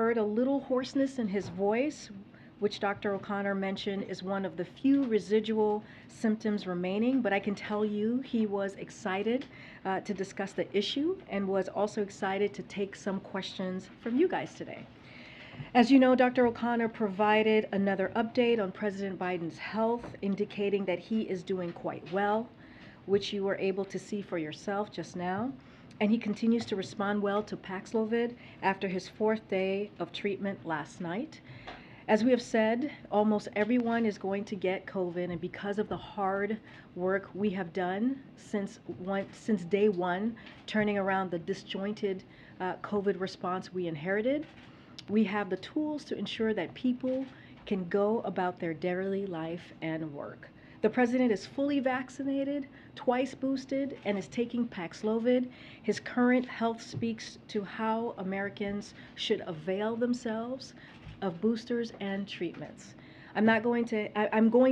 heard a little hoarseness in his voice, which Dr. O'Connor mentioned is one of the few residual symptoms remaining, but I can tell you he was excited to discuss the issue and was also excited to take some questions from you guys today. As you know, Dr. O'Connor provided another update on President Biden's health, indicating that he is doing quite well, which you were able to see for yourself just now. And he continues to respond well to Paxlovid after his 4th day of treatment last night. As we have said, almost everyone is going to get COVID, and because of the hard work we have done since day one, turning around the disjointed COVID response we inherited, we have the tools to ensure that people can go about their daily life and work. The president is fully vaccinated, twice boosted, and is taking Paxlovid. His current health speaks to how Americans should avail themselves of boosters and treatments. I'm going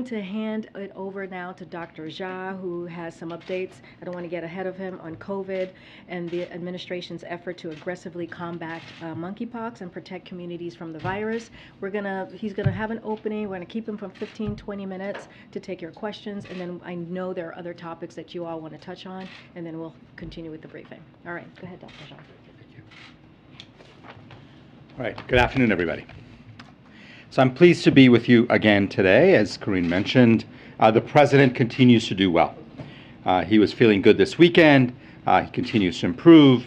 to hand it over now to Dr. Jha, who has some updates. I don't want to get ahead of him on COVID and the administration's effort to aggressively combat monkeypox and protect communities from the virus. He's gonna have an opening. We're gonna keep him from 15-20 minutes to take your questions, and then I know there are other topics that you all want to touch on, and then we'll continue with the briefing. All right, go ahead, Dr. Jha. Thank you. All right, good afternoon, everybody. So I'm pleased to be with you again today. As Karine mentioned, the president continues to do well. He was feeling good this weekend. He continues to improve.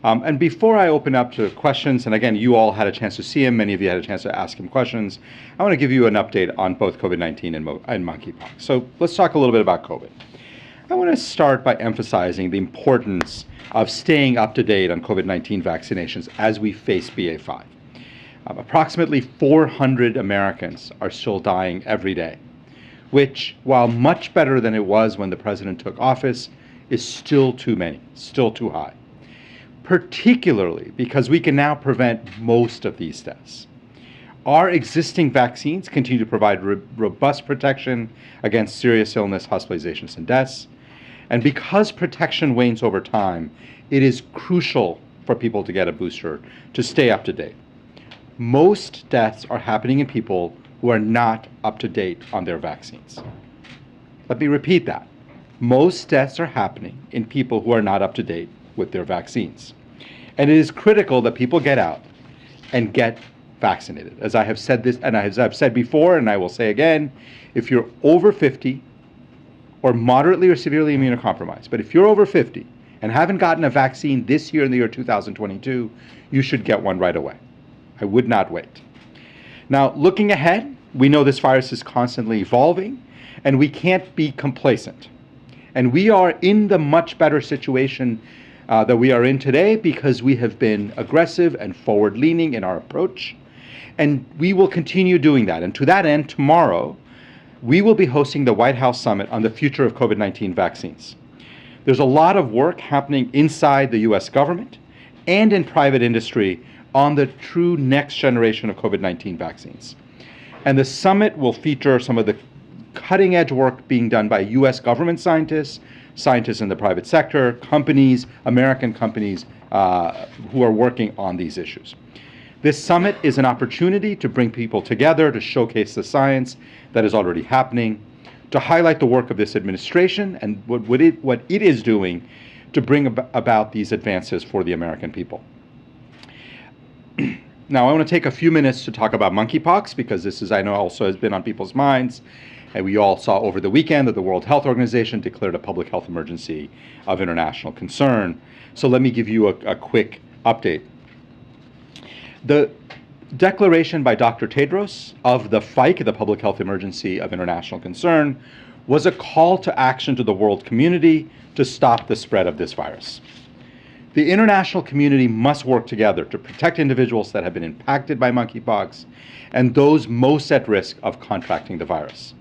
And before I open up to questions, and again, you all had a chance to see him, many of you had a chance to ask him questions, I want to give you an update on both COVID-19 and monkeypox. So let's talk a little bit about COVID. I want to start by emphasizing the importance of staying up to date on COVID-19 vaccinations as we face BA.5. Approximately 400 Americans are still dying every day, which, while much better than it was when the president took office, is still too many, still too high, particularly because we can now prevent most of these deaths. Our existing vaccines continue to provide robust protection against serious illness, hospitalizations, and deaths. And because protection wanes over time, it is crucial for people to get a booster to stay up to date. Most deaths are happening in people who are not up to date on their vaccines. Let me repeat that. Most deaths are happening in people who are not up to date with their vaccines. And it is critical that people get out and get vaccinated. As I have said this, and as I've said before, and I will say again, if you're over 50 or moderately or severely immunocompromised, but if you're over 50 and haven't gotten a vaccine this year in the year 2022, you should get one right away. I would not wait. Now, looking ahead, we know this virus is constantly evolving, and we can't be complacent. And we are in the much better situation that we are in today because we have been aggressive and forward-leaning in our approach, and we will continue doing that. And to that end, tomorrow, we will be hosting the White House Summit on the future of COVID-19 vaccines. There's a lot of work happening inside the U.S. government and in private industry on the true next generation of COVID-19 vaccines. And the summit will feature some of the cutting edge work being done by U.S. government scientists, scientists in the private sector, companies, American companies who are working on these issues. This summit is an opportunity to bring people together to showcase the science that is already happening, to highlight the work of this administration and what it is doing to bring about these advances for the American people. Now, I want to take a few minutes to talk about monkeypox because this is, I know, also has been on people's minds. And we all saw over the weekend that the World Health Organization declared a public health emergency of international concern. So let me give you a quick update. The declaration by Dr. Tedros of the FIC, the Public Health Emergency of International Concern, was a call to action to the world community to stop the spread of this virus. The international community must work together to protect individuals that have been impacted by monkeypox and those most at risk of contracting the virus.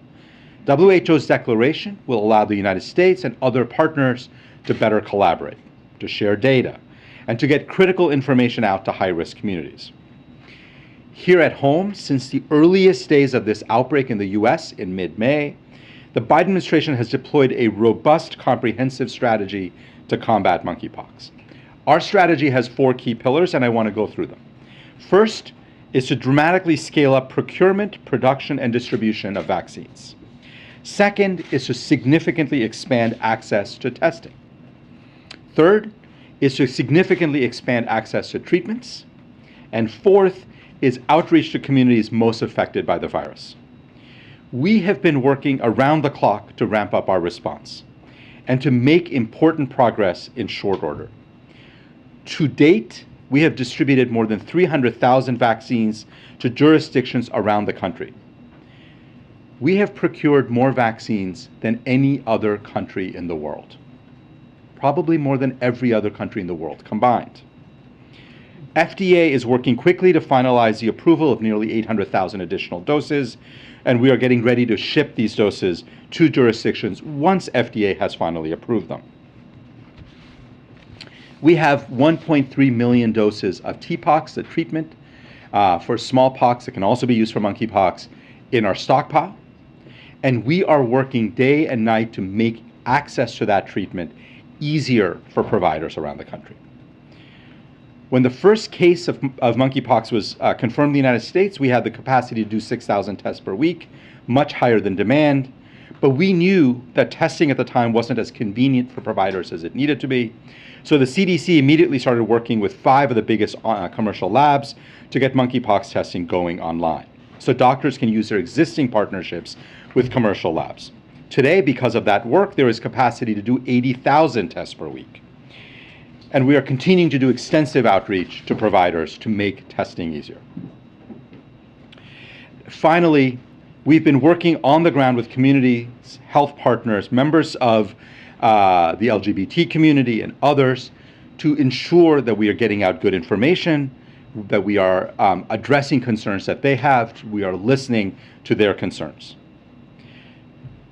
WHO's declaration will allow the United States and other partners to better collaborate, to share data, and to get critical information out to high-risk communities. Here at home, since the earliest days of this outbreak in the US in mid-May, the Biden administration has deployed a robust, comprehensive strategy to combat monkeypox. Our strategy has 4 key pillars, and I want to go through them. First, is to dramatically scale up procurement, production, and distribution of vaccines. Second is to significantly expand access to testing. Third is to significantly expand access to treatments. And fourth is outreach to communities most affected by the virus. We have been working around the clock to ramp up our response and to make important progress in short order. To date, we have distributed more than 300,000 vaccines to jurisdictions around the country. We have procured more vaccines than any other country in the world, probably more than every other country in the world combined. FDA is working quickly to finalize the approval of nearly 800,000 additional doses, and we are getting ready to ship these doses to jurisdictions once FDA has finally approved them. We have 1.3 million doses of TPOXX, the treatment for smallpox that can also be used for monkeypox, in our stockpile. And we are working day and night to make access to that treatment easier for providers around the country. When the first case of monkeypox was confirmed in the United States, we had the capacity to do 6,000 tests per week, much higher than demand. But we knew that testing at the time wasn't as convenient for providers as it needed to be. So the CDC immediately started working with 5 of the biggest commercial labs to get monkeypox testing going online, so doctors can use their existing partnerships with commercial labs. Today, because of that work, there is capacity to do 80,000 tests per week. And we are continuing to do extensive outreach to providers to make testing easier. Finally, we've been working on the ground with communities, health partners, members of the LGBT community and others to ensure that we are getting out good information, that we are addressing concerns that they have, we are listening to their concerns.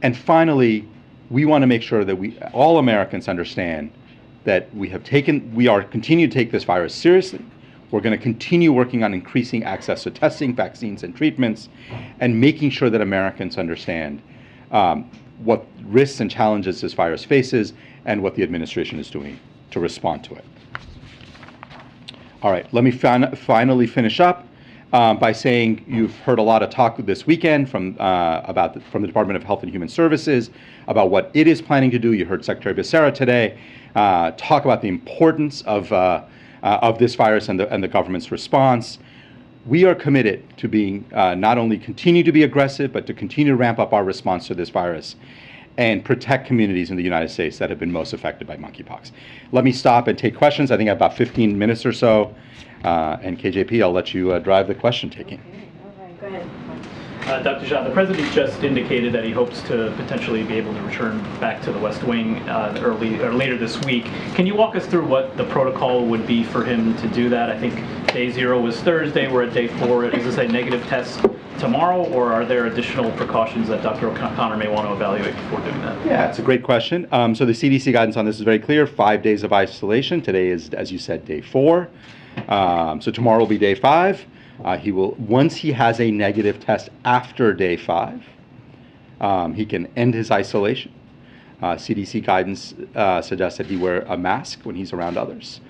And finally, we want to make sure that all Americans understand that we are continuing to take this virus seriously. We're going to continue working on increasing access to testing, vaccines, and treatments, and making sure that Americans understand what risks and challenges this virus faces and what the administration is doing to respond to it. All right, let me finally finish up by saying you've heard a lot of talk this weekend from the Department of Health and Human Services about what it is planning to do. You heard Secretary Becerra today talk about the importance of this virus and the government's response. We are committed to being not only continue to be aggressive, but to continue to ramp up our response to this virus and protect communities in the United States that have been most affected by monkeypox. Let me stop and take questions. I think I have about 15 minutes or so. And KJP, I'll let you drive the question taking. Okay. All right. Go ahead. Dr. Jean, the president just indicated that he hopes to potentially be able to return back to the West Wing later this week. Can you walk us through what the protocol would be for him to do that? I think day 0 was Thursday. We're at day 4. Is this a negative test tomorrow, or are there additional precautions that Dr. O'Connor may want to evaluate before doing that? Yeah, it's a great question. So the CDC guidance on this is very clear: 5 days of isolation. Today is, as you said, day 4. So tomorrow will be day 5. He will, once he has a negative test after day 5, he can end his isolation. CDC guidance suggests that he wear a mask when he's around others.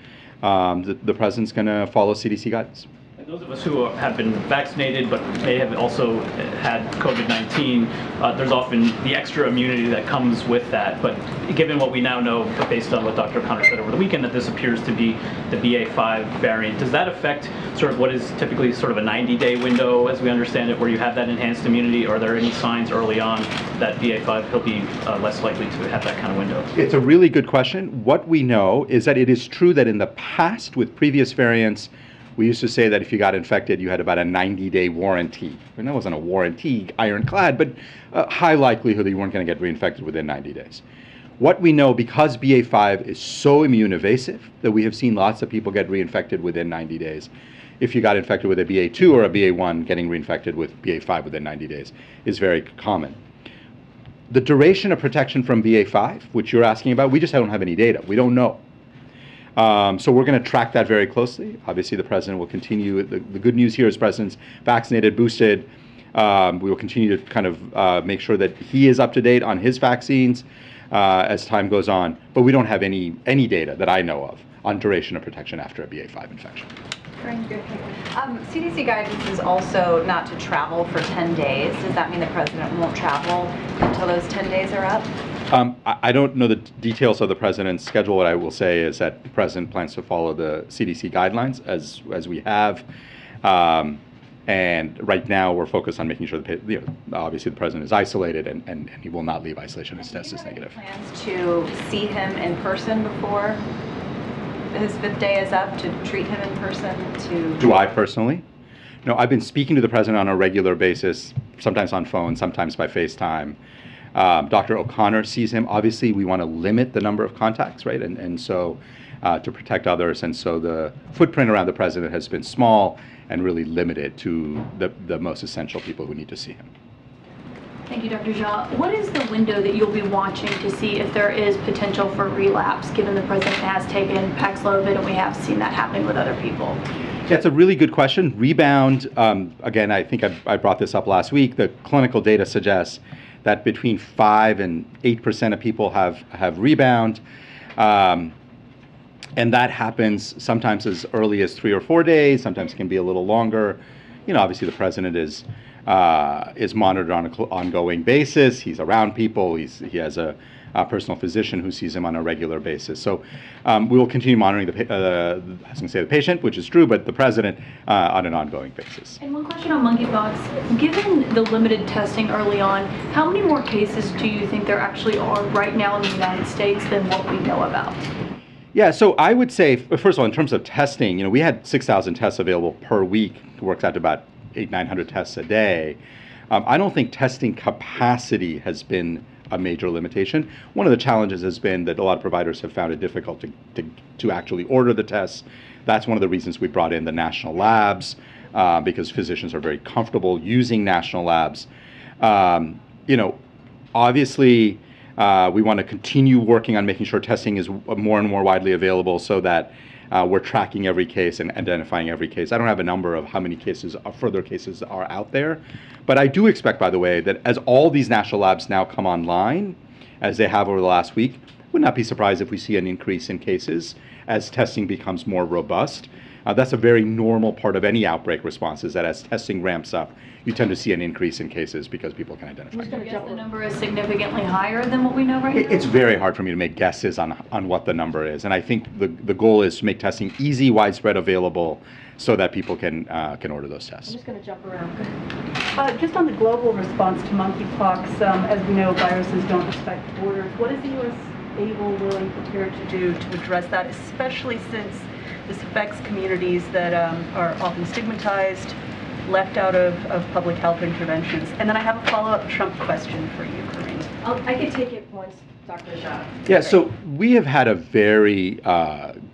The president's going to follow CDC guidance. And those of us who have been vaccinated but may have also had COVID-19, there's often the extra immunity that comes with that. But given what we now know, based on what Dr. O'Connor said over the weekend, that this appears to be the BA.5 variant, does that affect sort of what is typically sort of a 90-day window, as we understand it, where you have that enhanced immunity? Are there any signs early on that BA.5 he'll be less likely to have that kind of window? It's a really good question. What we know is that it is true that in the past, with previous variants, we used to say that if you got infected, you had about a 90-day warranty. And that wasn't a warranty, ironclad, but a high likelihood that you weren't going to get reinfected within 90 days. What we know, because BA.5 is so immune evasive, that we have seen lots of people get reinfected within 90 days. If you got infected with a BA.2 or a BA.1, getting reinfected with BA.5 within 90 days is very common. The duration of protection from BA.5, which you're asking about, we just don't have any data. We don't know. So we're going to track that very closely. Obviously, the president will continue. The good news here is the president's vaccinated, boosted. We will continue to kind of make sure that he is up to date on his vaccines as time goes on. But we don't have any data that I know of on duration of protection after a BA.5 infection. CDC guidance is also not to travel for 10 days. Does that mean the president won't travel until those 10 days are up? I don't know the details of the president's schedule. What I will say is that the president plans to follow the CDC guidelines as we have. And right now we're focused on making sure that obviously the president is isolated and he will not leave isolation. His test is negative. Plans to see him in person before his 5th day is up, to treat him in person? Do I personally? No, I've been speaking to the president on a regular basis, sometimes on phone, sometimes by FaceTime. Dr. O'Connor sees him. Obviously, we want to limit the number of contacts, right? And so to protect others. And so the footprint around the president has been small and really limited to the most essential people who need to see him. Thank you, Dr. Jean. What is the window that you'll be watching to see if there is potential for relapse, given the president has taken Paxlovid and we have seen that happening with other people? Yeah, it's a really good question. Rebound, again, I think I brought this up last week. The clinical data suggests that between 5 and 8% of people have rebound. And that happens sometimes as early as 3 or 4 days, sometimes it can be a little longer. Obviously the president is monitored on an ongoing basis. He's around people. He has a personal physician who sees him on a regular basis. So we will continue monitoring I was going to say the patient, which is true, but the president on an ongoing basis. And one question on monkeypox. Given the limited testing early on, how many more cases do you think there actually are right now in the United States than what we know about? Yeah, so I would say, first of all, in terms of testing, we had 6,000 tests available per week. It works out to about 800-900 tests a day. I don't think testing capacity has been a major limitation. One of the challenges has been that a lot of providers have found it difficult to actually order the tests. That's one of the reasons we brought in the national labs, because physicians are very comfortable using national labs. Obviously, we want to continue working on making sure testing is more and more widely available so that we're tracking every case and identifying every case. I don't have a number of how many cases, further cases are out there. But I do expect, by the way, that as all these national labs now come online, as they have over the last week, would not be surprised if we see an increase in cases as testing becomes more robust. That's a very normal part of any outbreak response, is that as testing ramps up, you tend to see an increase in cases because people can identify. I guess the number is significantly higher than what we know right now? It's very hard for me to make guesses on what the number is. And I think the goal is to make testing easy, widespread, available, so that people can order those tests. I'm just going to jump around. Just on the global response to monkeypox, as we know, viruses don't respect borders. What is the U.S. able, willing, prepared to do to address that, especially since this affects communities that are often stigmatized, left out of public health interventions? And then I have a follow-up Trump question for you, Karine. I can take it once, Dr. Jean. Yeah, so we have had a very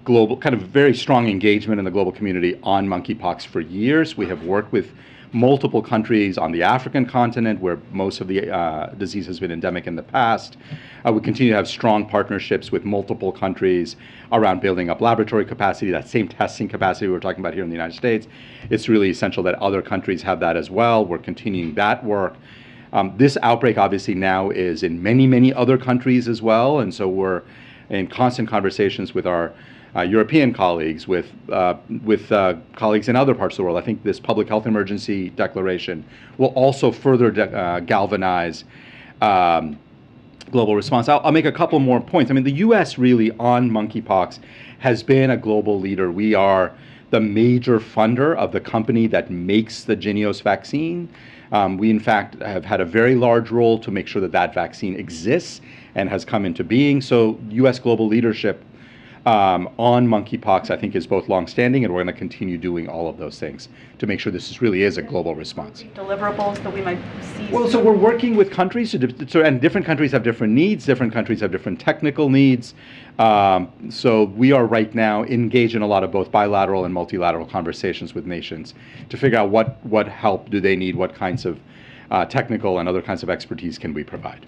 global, kind of very strong engagement in the global community on monkeypox for years. We have worked with multiple countries on the African continent where most of the disease has been endemic in the past. We continue to have strong partnerships with multiple countries around building up laboratory capacity, that same testing capacity we're talking about here in the United States. It's really essential that other countries have that as well. We're continuing that work. This outbreak obviously now is in many, many other countries as well, and so we're in constant conversations with our European colleagues, with colleagues in other parts of the world. I think this public health emergency declaration will also further galvanize global response. I'll make a couple more points. I mean, the U.S. really on monkeypox has been a global leader. We are the major funder of the company that makes the Jynneos vaccine. We, in fact, have had a very large role to make sure that that vaccine exists and has come into being. So U.S. global leadership on monkeypox, I think, is both longstanding, and we're going to continue doing all of those things to make sure this really is a global response. Deliverables that we might see? Well, so we're working with countries, and different countries have different needs, different countries have different technical needs. So we are right now engaged in a lot of both bilateral and multilateral conversations with nations to figure out what help do they need, what kinds of technical and other kinds of expertise can we provide.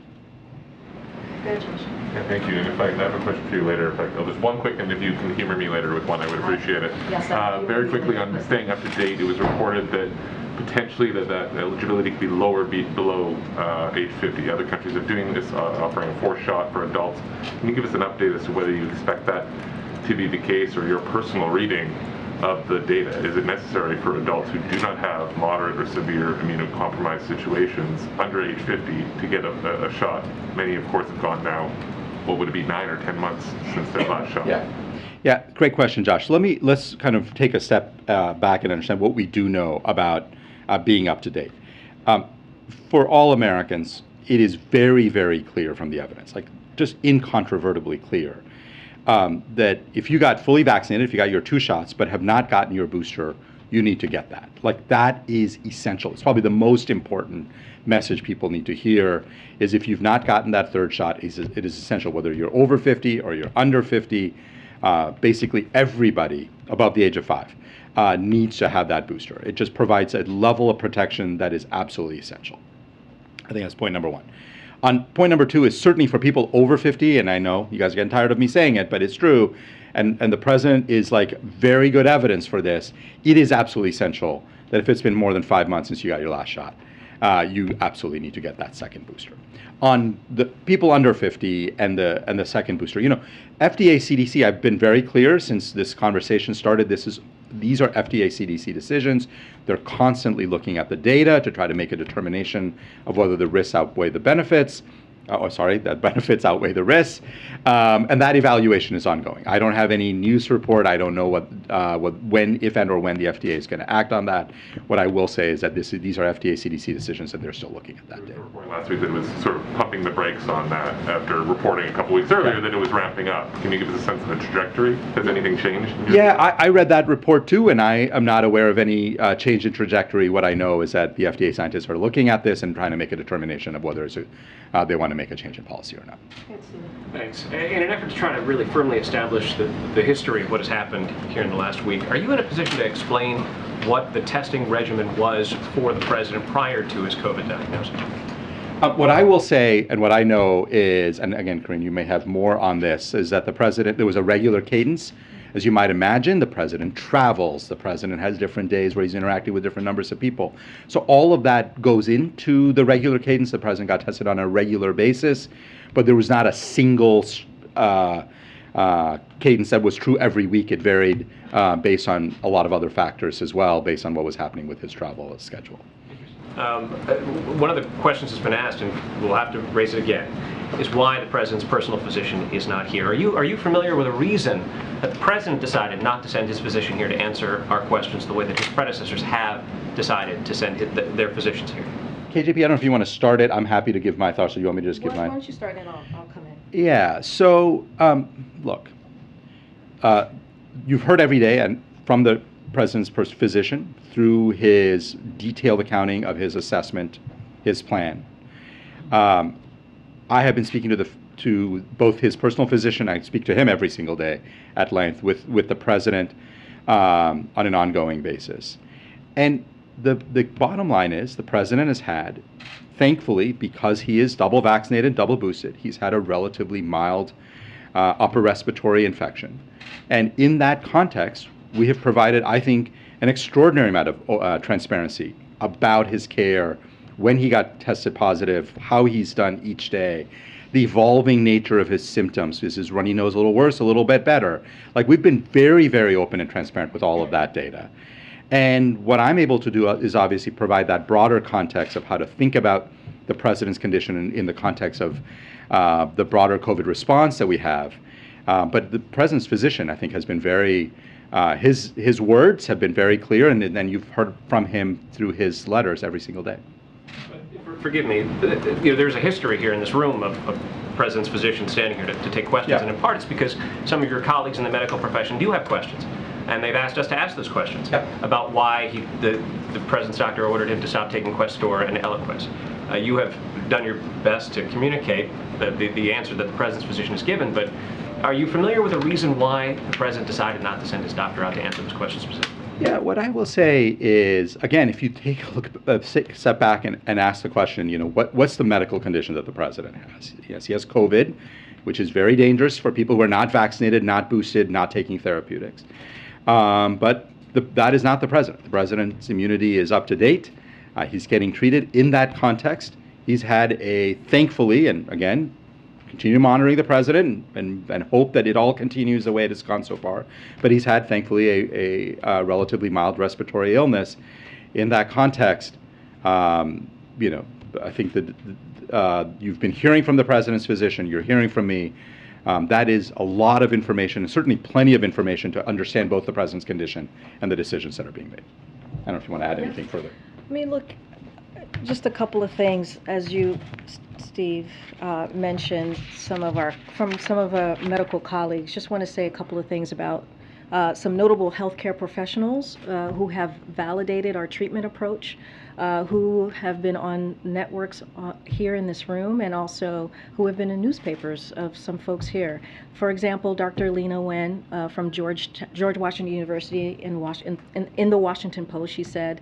Yeah, thank you. And if I have a question for you later, there's one quick, and if you can humor me later with one, I would appreciate it. Yes, very quickly on staying up to date, it was reported that potentially that eligibility could be lower, below age 50. Other countries are doing this, offering a 4th shot for adults. Can you give us an update as to whether you expect that to be the case, or your personal reading of the data? Is it necessary for adults who do not have moderate or severe immunocompromised situations under age 50 to get a shot? Many, of course, have gone now, what would it be, 9 or 10 months since their last shot? Yeah, great question, Josh. Let's kind of take a step back and understand what we do know about being up to date. For all Americans, it is very, very clear from the evidence, like just incontrovertibly clear, that if you got fully vaccinated, if you got your 2 shots, but have not gotten your booster, you need to get that. Like, that is essential. It's probably the most important message people need to hear, is if you've not gotten that 3rd shot, it is essential, whether you're over 50 or you're under 50. Basically everybody above the age of 5 needs to have that booster. It just provides a level of protection that is absolutely essential. I think that's point number 1. On point number 2 is certainly for people over 50, and I know you guys are getting tired of me saying it, but it's true, and the president is like very good evidence for this. It is absolutely essential that if it's been more than 5 months since you got your last shot, you absolutely need to get that 2nd booster. On the people under 50 and the 2nd booster, FDA, CDC, I've been very clear since this conversation started. These are FDA, CDC decisions. They're constantly looking at the data to try to make a determination of whether the risks outweigh the benefits. That benefits outweigh the risks, and that evaluation is ongoing. I don't have any news report. I don't know when, if and or when the FDA is going to act on that. What I will say is that these are FDA, CDC decisions, and they're still looking at that data. Last week that it was sort of pumping the brakes on that after reporting a couple weeks earlier that it was ramping up. Can you give us a sense of the trajectory? Has anything changed? Yeah, I read that report too, and I am not aware of any change in trajectory. What I know is that the FDA scientists are looking at this and trying to make a determination of whether they want to make a change in policy or not. Thanks. In an effort to try to really firmly establish the history of what has happened here in the last week, are you in a position to explain what the testing regimen was for the president prior to his COVID diagnosis? What I will say, and what I know is, and again, Karine, you may have more on this, is that there was a regular cadence. As you might imagine, the president travels. The president has different days where he's interacting with different numbers of people. So all of that goes into the regular cadence. The president got tested on a regular basis, but there was not a single cadence that was true every week. It varied based on a lot of other factors as well, based on what was happening with his travel schedule. One of the questions that's been asked, and we'll have to raise it again, is why the president's personal physician is not here. Are you familiar with a reason that the president decided not to send his physician here to answer our questions the way that his predecessors have decided to send their physicians here? KJP, I don't know if you want to start it. I'm happy to give my thoughts, or you want me to just give mine? Why don't you start and I'll come in. Yeah, so look, you've heard every day and from the president's physician through his detailed accounting of his assessment, his plan. I have been speaking to both his personal physician. I speak to him every single day at length with the president on an ongoing basis. And the bottom line is the president has had, thankfully, because he is double vaccinated, double boosted, he's had a relatively mild upper respiratory infection. And in that context, we have provided, I think, an extraordinary amount of transparency about his care, when he got tested positive, how he's done each day, the evolving nature of his symptoms. Is his runny nose a little worse, a little bit better? Like, we've been very, very open and transparent with all of that data. And what I'm able to do is obviously provide that broader context of how to think about the president's condition in the context of the broader COVID response that we have. But the president's physician, I think, has been very, his words have been very clear, and then you've heard from him through his letters every single day. Forgive me, there's a history here in this room of the president's physician standing here to take questions, Yeah. and in part it's because some of your colleagues in the medical profession do have questions, and they've asked us to ask those questions about why the president's doctor ordered him to stop taking Questor and Eliquis. You have done your best to communicate the answer that the president's physician has given, but are you familiar with the reason why the president decided not to send his doctor out to answer those questions specifically? Yeah, what I will say is, again, if you take a look, step back and ask the question, what's the medical condition that the president has? Yes, he has COVID, which is very dangerous for people who are not vaccinated, not boosted, not taking therapeutics. But that is not the president. The president's immunity is up to date. He's getting treated in that context. He's had thankfully, and again, continue monitoring the president and hope that it all continues the way it has gone so far. But he's had, thankfully, a relatively mild respiratory illness. In that context, I think that you've been hearing from the president's physician, you're hearing from me. That is a lot of information, and certainly plenty of information to understand both the president's condition and the decisions that are being made. I don't know if you want to add anything further. I mean, look, just a couple of things, as you, Steve, mentioned from some of our medical colleagues. Just want to say a couple of things about some notable healthcare professionals who have validated our treatment approach, who have been on networks here in this room, and also who have been in newspapers of some folks here. For example, Dr. Lena Wen from George Washington University in the Washington Post, she said,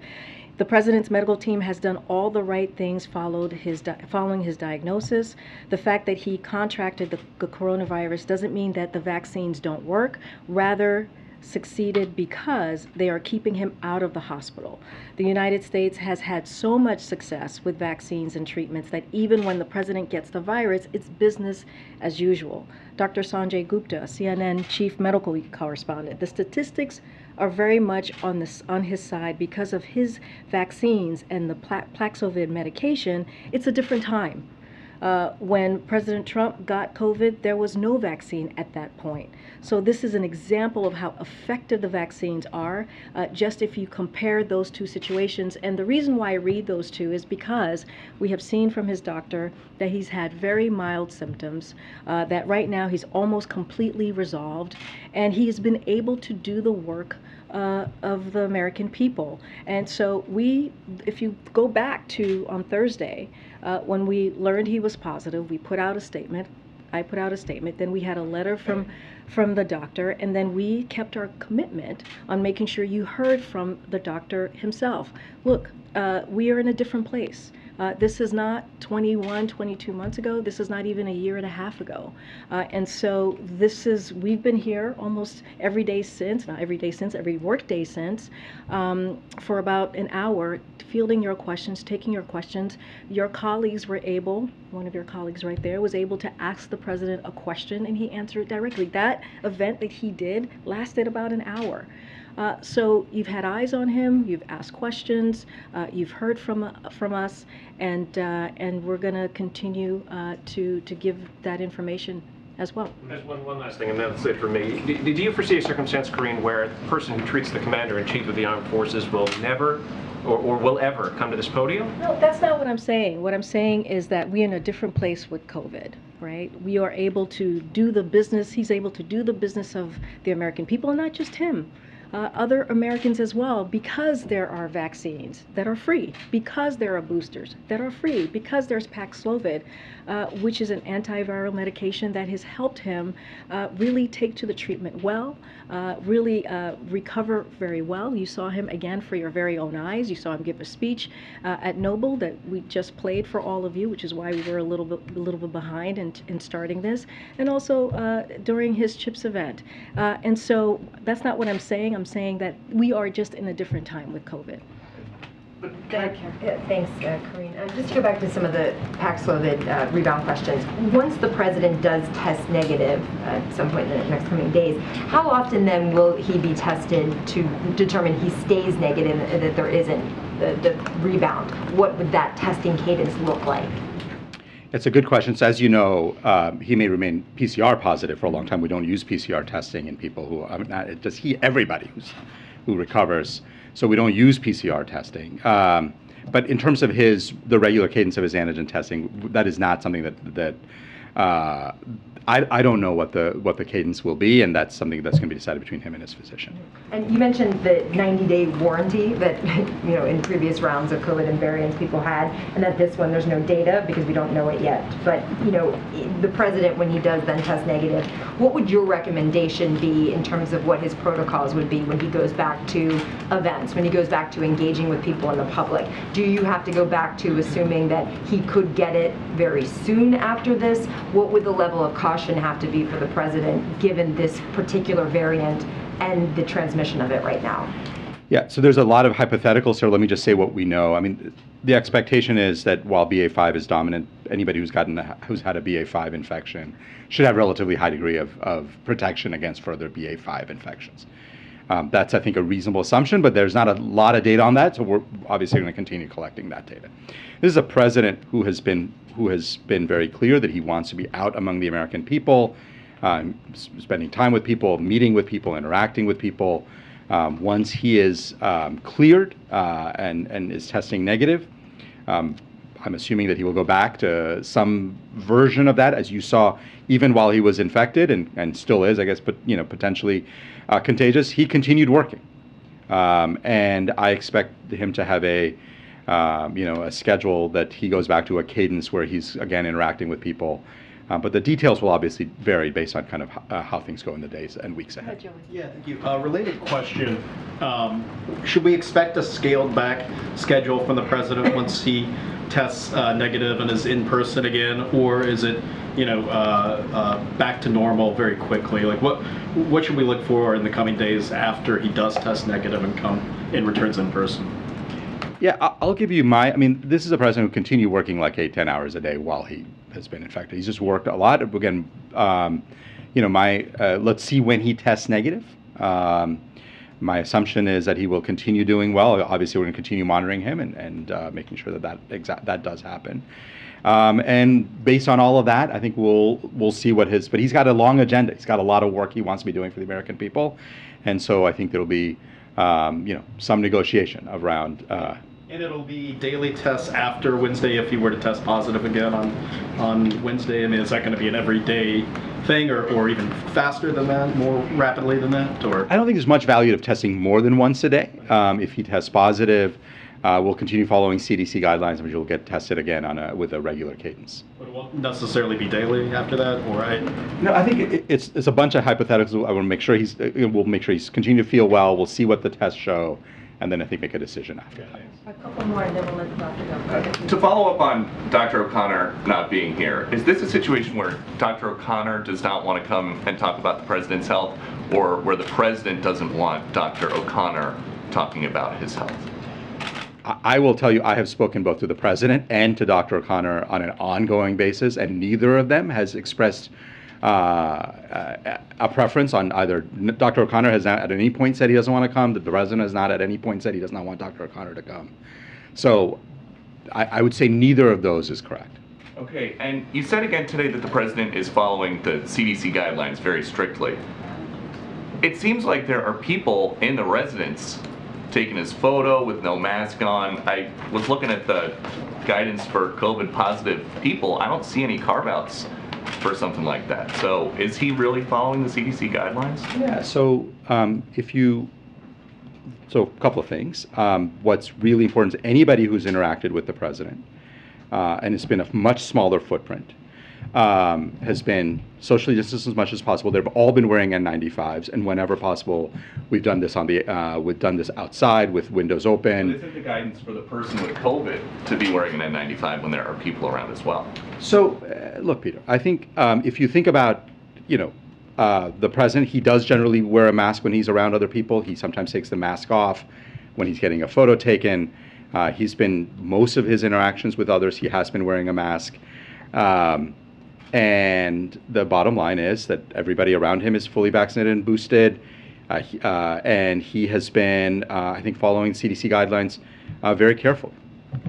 "The president's medical team has done all the right things following his diagnosis. The fact that he contracted the coronavirus doesn't mean that the vaccines don't work, rather succeeded because they are keeping him out of the hospital. The United States has had so much success with vaccines and treatments that even when the president gets the virus, it's business as usual." Dr. Sanjay Gupta, CNN chief medical correspondent, the statistics are very much on his side because of his vaccines and the Paxlovid medication. It's a different time. When President Trump got COVID, there was no vaccine at that point. So this is an example of how effective the vaccines are, just if you compare those two situations. And the reason why I read those two is because we have seen from his doctor that he's had very mild symptoms, that right now he's almost completely resolved, and he's been able to do the work of the American people. And so if you go back to on Thursday, when we learned he was positive, we put out a statement. I put out a statement. Then we had a letter from the doctor, and then we kept our commitment on making sure you heard from the doctor himself. Look, we are in a different place. This is not 22 months ago. This is not even a year and a half ago. And so we've been here almost every day since, not every day since, every work day since, for about an hour, fielding your questions, taking your questions. Your colleagues were able, one of your colleagues right there, was able to ask the president a question, and he answered it directly. That event that he did lasted about an hour. So you've had eyes on him, you've asked questions, you've heard from us, and we're going to continue to give that information as well. There's one last thing, and that's it for me. Do you foresee a circumstance, Karine, where the person who treats the commander-in-chief of the armed forces will never or will ever come to this podium? No, that's not what I'm saying. What I'm saying is that we're in a different place with COVID, right? We are able to do the business, he's able to do the business of the American people, and not just him. Other Americans as well, because there are vaccines that are free, because there are boosters that are free, because there's Paxlovid, which is an antiviral medication that has helped him really take to the treatment well, really recover very well. You saw him again for your very own eyes. You saw him give a speech at Noble that we just played for all of you, which is why we were a little bit behind in starting this, and also during his CHIPS event. And so that's not what I'm saying. I'm saying that we are just in a different time with COVID. Thanks, Karine. Just to go back to some of the Paxlovid rebound questions. Once the president does test negative at some point in the next coming days, how often then will he be tested to determine he stays negative and that there isn't the rebound? What would that testing cadence look like? It's a good question. So as you know, he may remain PCR positive for a long time. We don't use PCR testing in people who, everybody who recovers. So we don't use PCR testing. But in terms of the regular cadence of his antigen testing, that is not something that I don't know what the cadence will be, and that's something that's going to be decided between him and his physician. And you mentioned the 90-day warranty that in previous rounds of COVID and variants people had, and that this one there's no data because we don't know it yet. But the president, when he does then test negative, what would your recommendation be in terms of what his protocols would be when he goes back to events, when he goes back to engaging with people in the public? Do you have to go back to assuming that he could get it very soon after this? What would the level of caution have to be for the president given this particular variant and the transmission of it right now? Yeah, so there's a lot of hypotheticals, so let me just say what we know. I mean, the expectation is that while BA.5 is dominant, anybody who's had a BA.5 infection should have relatively high degree of protection against further BA.5 infections. That's, I think, a reasonable assumption, but there's not a lot of data on that, so we're obviously going to continue collecting that data. This is a president who has been very clear that he wants to be out among the American people, spending time with people, meeting with people, interacting with people. Once he is cleared and is testing negative, I'm assuming that he will go back to some version of that, as you saw, even while he was infected and still is, I guess, but potentially contagious. He continued working, and I expect him to have a schedule that he goes back to a cadence where he's again interacting with people. But the details will obviously vary based on kind of how things go in the days and weeks ahead. Yeah, thank you. Related question, should we expect a scaled back schedule from the president once he tests negative and is in person again, or is it, back to normal very quickly? Like what should we look for in the coming days after he does test negative and returns in person? Yeah, I'll give you this is a president who continued working like 8-10 hours a day while he has been infected. He's just worked a lot. Again, let's see when he tests negative. My assumption is that he will continue doing well. Obviously, we're going to continue monitoring him and making sure that does happen. And based on all of that, I think we'll see but he's got a long agenda. He's got a lot of work he wants to be doing for the American people. And so I think there'll be, some negotiation around. And it'll be daily tests after Wednesday if he were to test positive again on Wednesday. I mean, is that going to be an everyday thing or even faster than that, more rapidly than that? Or I don't think there's much value of testing more than once a day. If he tests positive, we'll continue following CDC guidelines, which will get tested again with a regular cadence. But it won't necessarily be daily after that, or right? No, I think it's a bunch of hypotheticals. I want to make sure we'll make sure he's continuing to feel well. We'll see what the tests show, and then I think make a decision after that. A couple more, and then we'll let Dr. go. To follow up on Dr. O'Connor not being here, is this a situation where Dr. O'Connor does not want to come and talk about the president's health, or where the president doesn't want Dr. O'Connor talking about his health? I will tell you, I have spoken both to the president and to Dr. O'Connor on an ongoing basis, and neither of them has expressed a preference on either. Dr. O'Connor has not at any point said he doesn't want to come. The president has not at any point said he does not want Dr. O'Connor to come. So I would say neither of those is correct. Okay, and you said again today that the president is following the CDC guidelines very strictly. It seems like there are people in the residence taking his photo with no mask on. I was looking at the guidance for COVID positive people. I don't see any carve-outs for something like that. So is he really following the CDC guidelines? Yeah, so so a couple of things. What's really important is anybody who's interacted with the president, and it's been a much smaller footprint, has been socially distanced as much as possible. They've all been wearing N95s, and whenever possible, we've done this we've done this outside with windows open. But isn't the guidance for the person with COVID to be wearing an N95 when there are people around as well? So, look, Peter, I think if you think about, the president, he does generally wear a mask when he's around other people. He sometimes takes the mask off when he's getting a photo taken. He's been, most of his interactions with others, he has been wearing a mask. And the bottom line is that everybody around him is fully vaccinated and boosted. And he has been, I think, following CDC guidelines very carefully.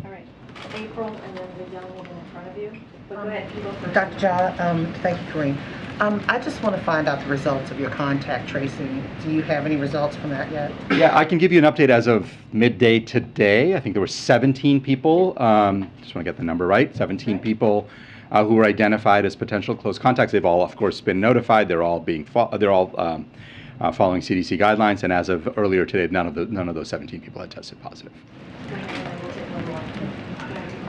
All right. April, and then the young woman in front of you. But go ahead, you go first. Dr. Jha, thank you, Karine. I just want to find out the results of your contact tracing. Do you have any results from that yet? Yeah, I can give you an update as of midday today. I think there were 17 people, just want to get the number right, 17 people who were identified as potential close contacts. They've all, of course, been notified. They're all following CDC guidelines, and as of earlier today, none of those 17 people had tested positive.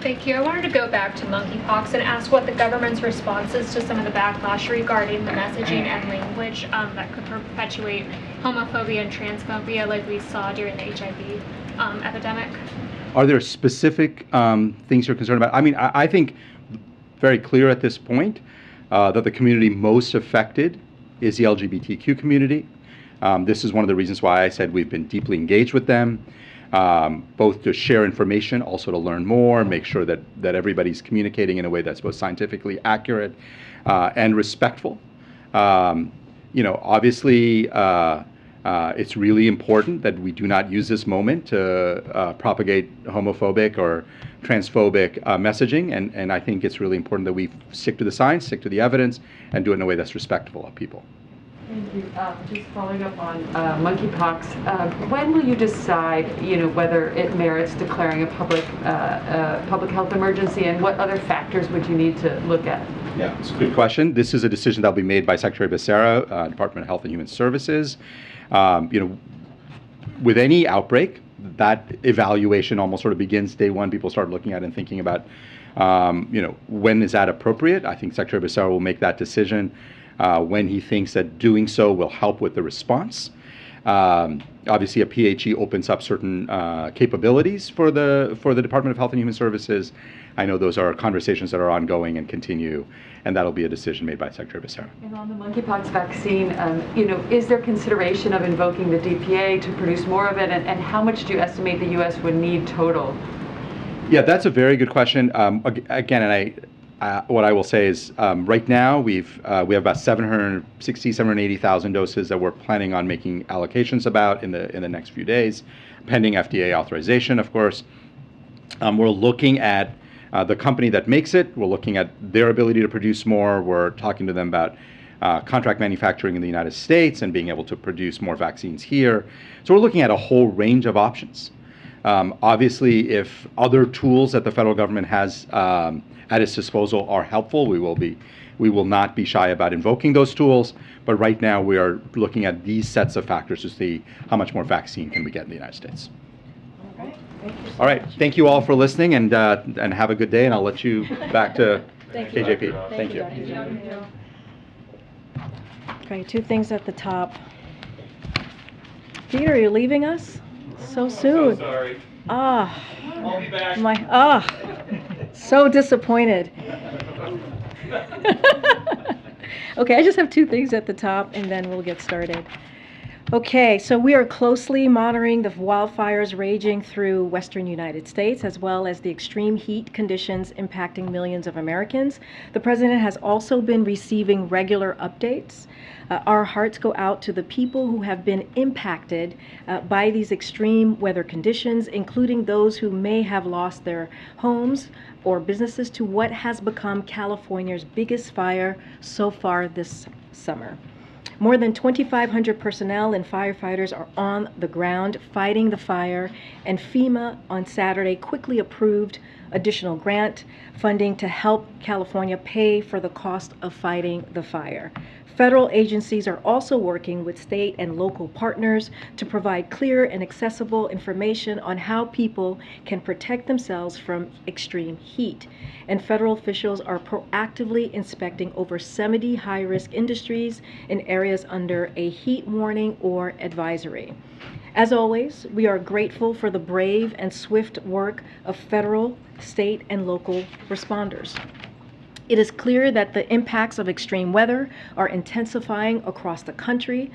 Thank you. I wanted to go back to monkeypox and ask what the government's response is to some of the backlash regarding the messaging and language that could perpetuate homophobia and transphobia like we saw during the HIV epidemic. Are there specific things you're concerned about? I mean, I think very clear at this point that the community most affected is the LGBTQ community. This is one of the reasons why I said we've been deeply engaged with them, both to share information, also to learn more, make sure that everybody's communicating in a way that's both scientifically accurate and respectful. Obviously, it's really important that we do not use this moment to propagate homophobic or transphobic messaging, and I think it's really important that we stick to the science, stick to the evidence, and do it in a way that's respectful of people. Thank you. Just following up on monkeypox, when will you decide, whether it merits declaring a public health emergency, and what other factors would you need to look at? Yeah, it's a good question. This is a decision that will be made by Secretary Becerra, Department of Health and Human Services. With any outbreak, that evaluation almost sort of begins day one. People start looking at it and thinking about, when is that appropriate? I think Secretary Becerra will make that decision when he thinks that doing so will help with the response. Obviously, a PHE opens up certain capabilities for the Department of Health and Human Services. I know those are conversations that are ongoing and continue, and that'll be a decision made by Secretary Becerra. And on the monkeypox vaccine, is there consideration of invoking the DPA to produce more of it, and how much do you estimate the U.S. would need total? Yeah, that's a very good question. Again, and what I will say is, right now we have about 780,000 doses that we're planning on making allocations about in the next few days, pending FDA authorization, of course. We're looking at the company that makes it. We're looking at their ability to produce more. We're talking to them about contract manufacturing in the United States and being able to produce more vaccines here. So we're looking at a whole range of options. Obviously, if other tools that the federal government has at its disposal are helpful, we will not be shy about invoking those tools. But right now, we are looking at these sets of factors to see how much more vaccine can we get in the United States. All right. Thank you all for listening, and have a good day. And I'll let you back to KJP. Thank you. Okay, two things at the top. Peter, you're leaving us so soon. So sorry. I'll be back. So disappointed. Okay, I just have two things at the top, and then we'll get started. Okay, so we are closely monitoring the wildfires raging through western United States, as well as the extreme heat conditions impacting millions of Americans. The president has also been receiving regular updates. Our hearts go out to the people who have been impacted by these extreme weather conditions, including those who may have lost their homes or businesses to what has become California's biggest fire so far this summer. More than 2,500 personnel and firefighters are on the ground fighting the fire, and FEMA on Saturday quickly approved additional grant funding to help California pay for the cost of fighting the fire. Federal agencies are also working with state and local partners to provide clear and accessible information on how people can protect themselves from extreme heat. And federal officials are proactively inspecting over 70 high-risk industries in areas under a heat warning or advisory. As always, we are grateful for the brave and swift work of federal, state, and local responders. It is clear that the impacts of extreme weather are intensifying across the country,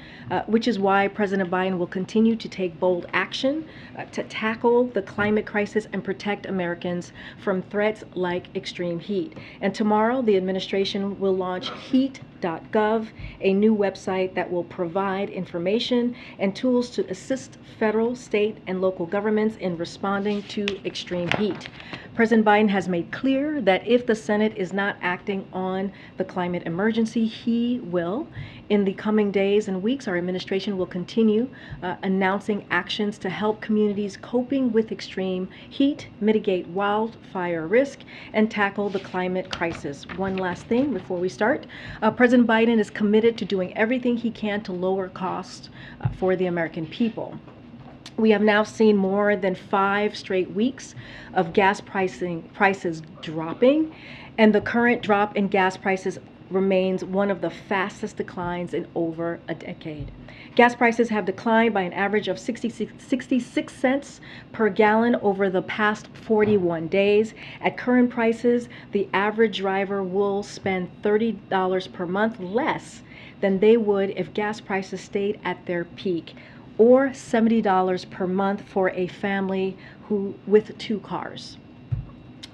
which is why President Biden will continue to take bold action to tackle the climate crisis and protect Americans from threats like extreme heat. And tomorrow, the administration will launch heat.gov, a new website that will provide information and tools to assist federal, state, and local governments in responding to extreme heat. President Biden has made clear that if the Senate is not acting on the climate emergency, he will. In the coming days and weeks, our administration will continue announcing actions to help communities coping with extreme heat, mitigate wildfire risk, and tackle the climate crisis. One last thing before we start. President Biden is committed to doing everything he can to lower costs for the American people. We have now seen more than 5 straight weeks of gas prices dropping, and the current drop in gas prices remains one of the fastest declines in over a decade. Gas prices have declined by an average of 66 cents per gallon over the past 41 days. At current prices, the average driver will spend $30 per month less than they would if gas prices stayed at their peak, or $70 per month for a family with 2 cars.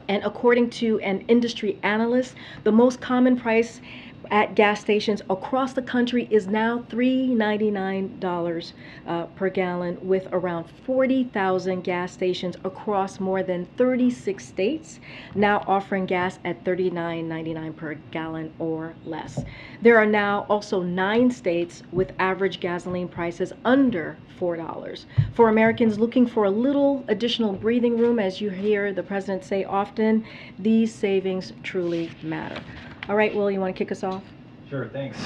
And according to an industry analyst, the most common price at gas stations across the country is now $3.99 per gallon, with around 40,000 gas stations across more than 36 states now offering gas at $39.99 per gallon or less. There are now also 9 states with average gasoline prices under $4. For Americans looking for a little additional breathing room, as you hear the president say often, these savings truly matter. All right, Will, you want to kick us off? Sure, thanks.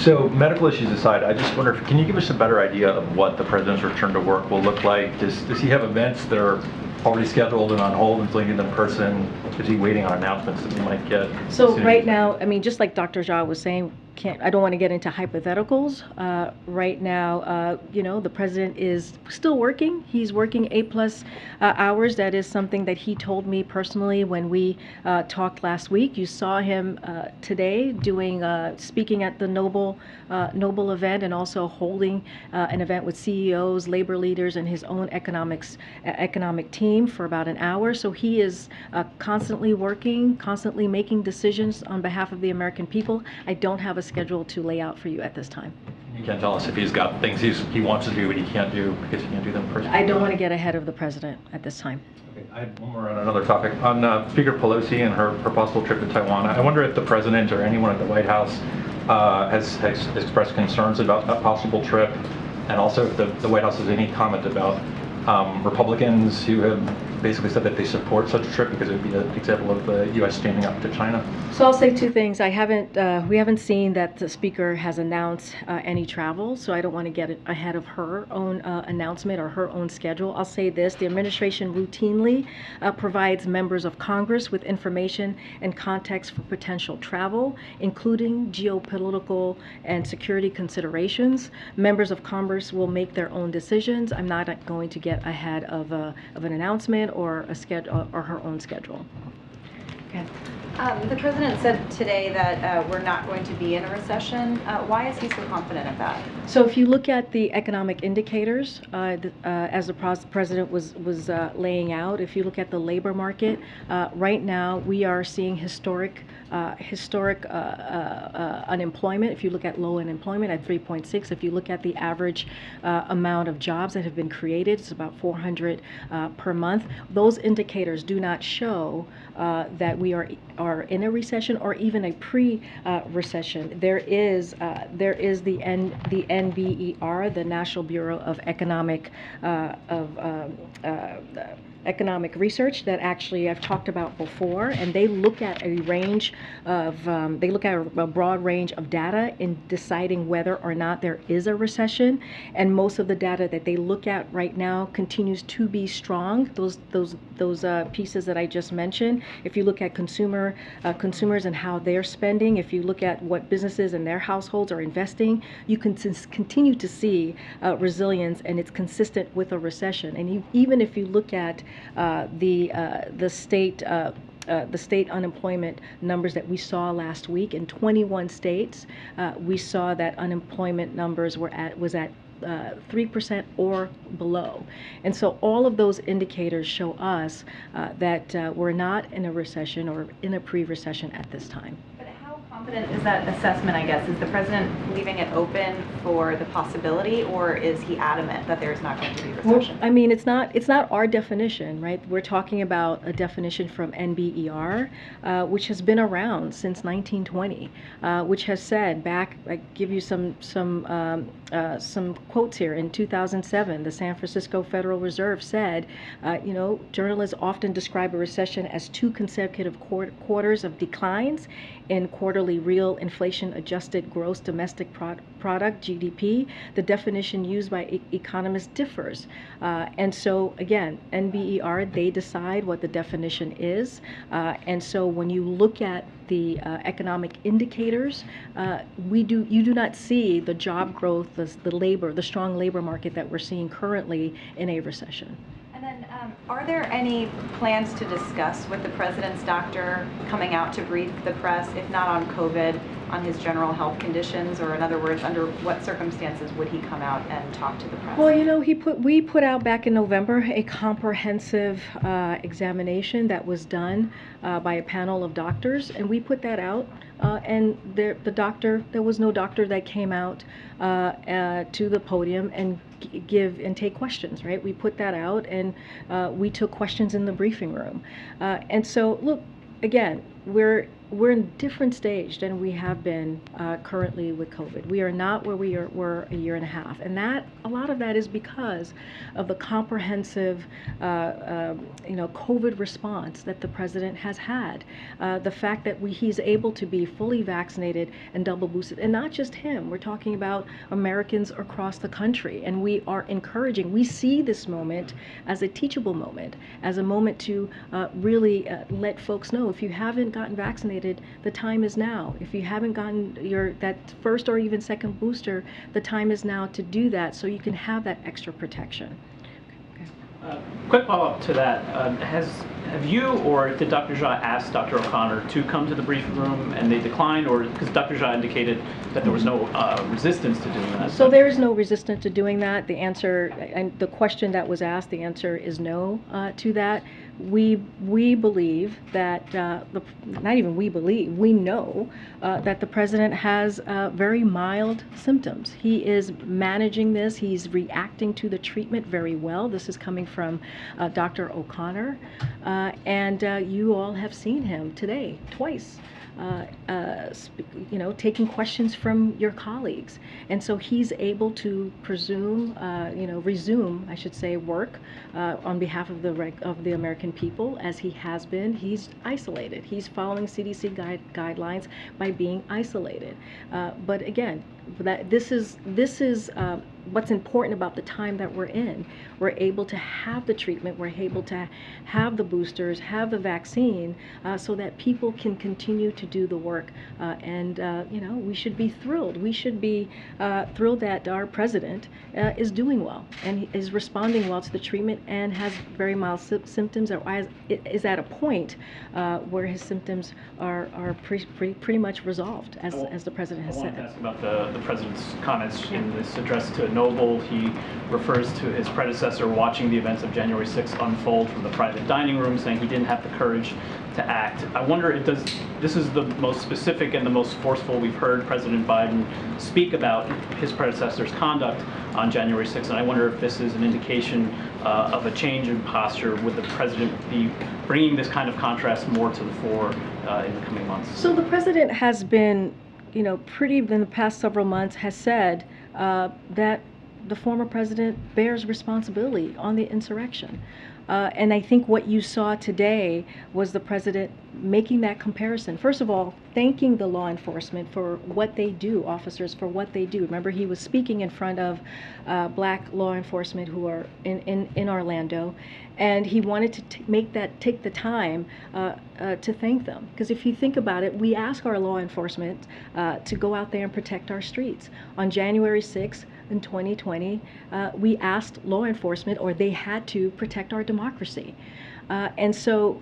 So medical issues aside, I just wonder, can you give us a better idea of what the president's return to work will look like? Does he have events that are already scheduled and on hold until you get them in person? Is he waiting on announcements that we might get? So right now, I mean, just like Dr. Jha was saying, I don't want to get into hypotheticals. Right now, you know, the president is still working. He's working 8+ hours. That is something that he told me personally when we talked last week. You saw him today doing speaking at the Noble event, and also holding an event with CEOs, labor leaders, and his own economic team for about an hour. So he is constantly working, constantly making decisions on behalf of the American people. I don't have a schedule to lay out for you at this time. You can't tell us if he's got things he wants to do but he can't do because he can't do them in person? I don't want to get ahead of the president at this time. Okay, I have one more on another topic. On Speaker Pelosi and her possible trip to Taiwan, I wonder if the president or anyone at the White House has expressed concerns about that possible trip, and also if the White House has any comment about Republicans who have basically said that they support such a trip because it would be an example of the U.S. standing up to China. So I'll say 2 things. We haven't seen that the speaker has announced any travel, so I don't want to get ahead of her own announcement or her own schedule. I'll say this: the administration routinely provides members of Congress with information and context for potential travel, including geopolitical and security considerations. Members of Congress will make their own decisions. I'm not going to get ahead of an announcement or a schedule or her own schedule. Okay. The president said today that we're not going to be in a recession. Why is he so confident of that? So if you look at the economic indicators, as the president was laying out, if you look at the labor market, right now we are seeing historic unemployment. If you look at low unemployment at 3.6, if you look at the average amount of jobs that have been created, it's about 400 per month. Those indicators do not show that we are in a recession or even a pre-recession. There is the NBER, the National Bureau of Economic Research, that actually I've talked about before, and they look at a broad range of data in deciding whether or not there is a recession. And most of the data that they look at right now continues to be strong. Those pieces that I just mentioned. If you look at consumers and how they're spending, if you look at what businesses and their households are investing, you can continue to see resilience, and it's consistent with a recession. And even if you look at the state unemployment numbers that we saw last week in 21 states, we saw that unemployment numbers was at 3% or below. And so all of those indicators show us that we're not in a recession or in a pre-recession at this time. Confident is that assessment, I guess? Is the president leaving it open for the possibility, or is he adamant that there's not going to be a recession? Well, I mean, it's not our definition, right? We're talking about a definition from NBER, which has been around since 1920, which has said back, I give you some quotes here. In 2007, the San Francisco Federal Reserve said, journalists often describe a recession as 2 consecutive quarters of declines in quarterly real inflation-adjusted gross domestic product, GDP. The definition used by economists differs. And so, again, NBER, they decide what the definition is. And so when you look at the economic indicators, you do not see the job growth, the strong labor market that we're seeing currently in a recession. And then And are there any plans to discuss with the president's doctor coming out to brief the press, if not on COVID, on his general health conditions, or in other words, under what circumstances would he come out and talk to the press? Well, you know, we put out back in November a comprehensive examination that was done by a panel of doctors, and we put that out. And there was no doctor that came out to the podium and give and take questions, right? We put that out, and we took questions in the briefing room. And so, look, again, we're in a different stage than we have been currently with COVID. We are not where we were a year and a half, and a lot of that is because of the comprehensive, COVID response that the president has had. The fact that he's able to be fully vaccinated and double boosted, and not just him. We're talking about Americans across the country, and we are encouraging. We see this moment as a teachable moment, as a moment to really let folks know, if you haven't gotten vaccinated, the time is now. If you haven't gotten that first or even second booster, the time is now to do that, so you can have that extra protection. Quick follow-up to that. Have you or did Dr. Jha ask Dr. O'Connor to come to the briefing room and they declined, or because Dr. Jha indicated that there was no resistance to doing that? So there is no resistance to doing that. The answer, and the question that was asked, the answer is no to that. We believe that, not even we believe, we know that the president has very mild symptoms. He is managing this. He's reacting to the treatment very well. This is coming from Dr. O'Connor. And you all have seen him today, twice. Taking questions from your colleagues. And so he's able to resume, I should say, work on behalf of the American people, as he has been. He's isolated. He's following CDC guidelines by being isolated. But again, this is what's important about the time that we're in. We're able to have the treatment, we're able to have the boosters, have the vaccine, so that people can continue to do the work. We should be thrilled. We should be thrilled that our president is doing well and is responding well to the treatment and has very mild symptoms, or is at a point where his symptoms are pretty much resolved, as the president has said. I wanted to ask about the president's comments in this address to a noble. He refers to his predecessor watching the events of January 6th unfold from the private dining room, saying he didn't have the courage to act. I wonder if this is the most specific and the most forceful we've heard President Biden speak about his predecessor's conduct on January 6th, and I wonder if this is an indication of a change in posture. Would the president be bringing this kind of contrast more to the fore in the coming months? So the president has been, in the past several months, has said that the former president bears responsibility on the insurrection. And I think what you saw today was the president making that comparison. First of all, thanking the law enforcement for what they do, officers for what they do. Remember, he was speaking in front of black law enforcement who are in Orlando, and he wanted to take the time to thank them. Because if you think about it, we ask our law enforcement to go out there and protect our streets. On January 6th, in 2020, we asked law enforcement, or they had to protect our democracy. And so,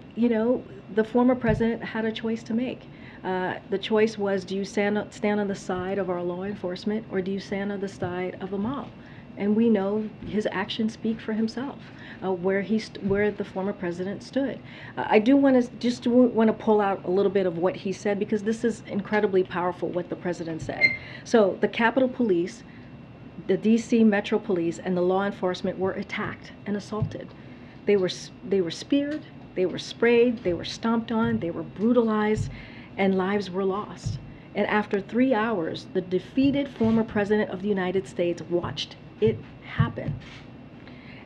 the former president had a choice to make. The choice was, do you stand on the side of our law enforcement, or do you stand on the side of the mob? And we know his actions speak for himself, where the former president stood. I do want to pull out a little bit of what he said, because this is incredibly powerful, what the president said. So the Capitol Police, the DC Metro Police, and the law enforcement were attacked and assaulted. They were speared, they were sprayed, they were stomped on, they were brutalized, and lives were lost. And after 3 hours, the defeated former president of the United States watched it happen.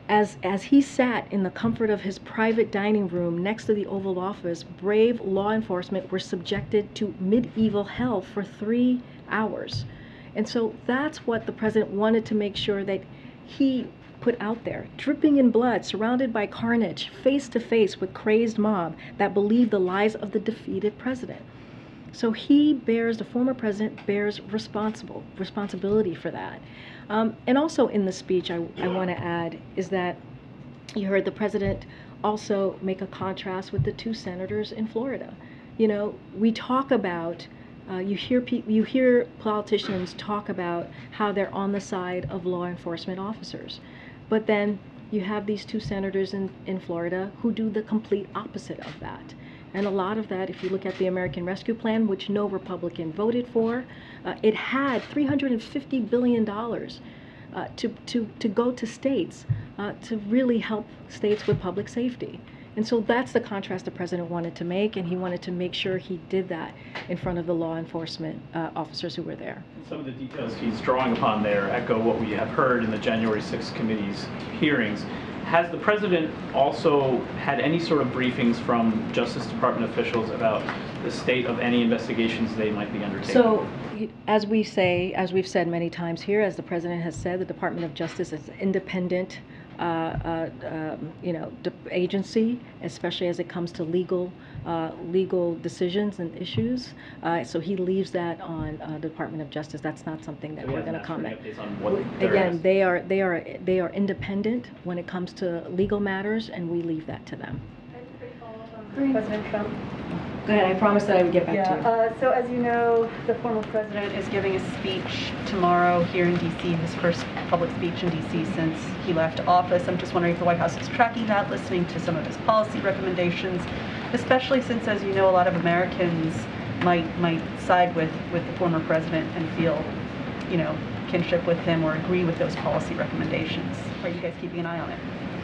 As he sat in the comfort of his private dining room next to the Oval Office, brave law enforcement were subjected to medieval hell for 3 hours. And so that's what the president wanted to make sure that he put out there, dripping in blood, surrounded by carnage, face to face with crazed mob that believed the lies of the defeated president. So the former president bears responsibility for that. And also in the speech, I want to add is that You heard the president also make a contrast with the 2 senators in Florida. You know, we talk about, you hear politicians talk about how they're on the side of law enforcement officers, but then you have these 2 senators in Florida who do the complete opposite of that. And a lot of that, if you look at the American Rescue Plan, which no Republican voted for, it had $350 billion to go to states to really help states with public safety. And so that's the contrast the president wanted to make, and he wanted to make sure he did that in front of the law enforcement officers who were there. Some of the details he's drawing upon there echo what we have heard in the January 6th committee's hearings. Has the president also had any sort of briefings from Justice Department officials about the state of any investigations they might be undertaking? So, as we've said many times here, as the president has said, the Department of Justice is an independent agency, especially as it comes to legal decisions and issues. So he leaves that on the Department of Justice. That's not something that we're going to comment. Again, they are independent when it comes to legal matters, and we leave that to them. President Trump. Go ahead. I promised that I would get back to you. So as you know, the former president is giving a speech tomorrow here in D.C., his first public speech in D.C. since he left office. I'm just wondering if the White House is tracking that, listening to some of his policy recommendations, especially since, as you know, a lot of Americans might side with the former president and feel, kinship with him or agree with those policy recommendations. Are you guys keeping an eye on it?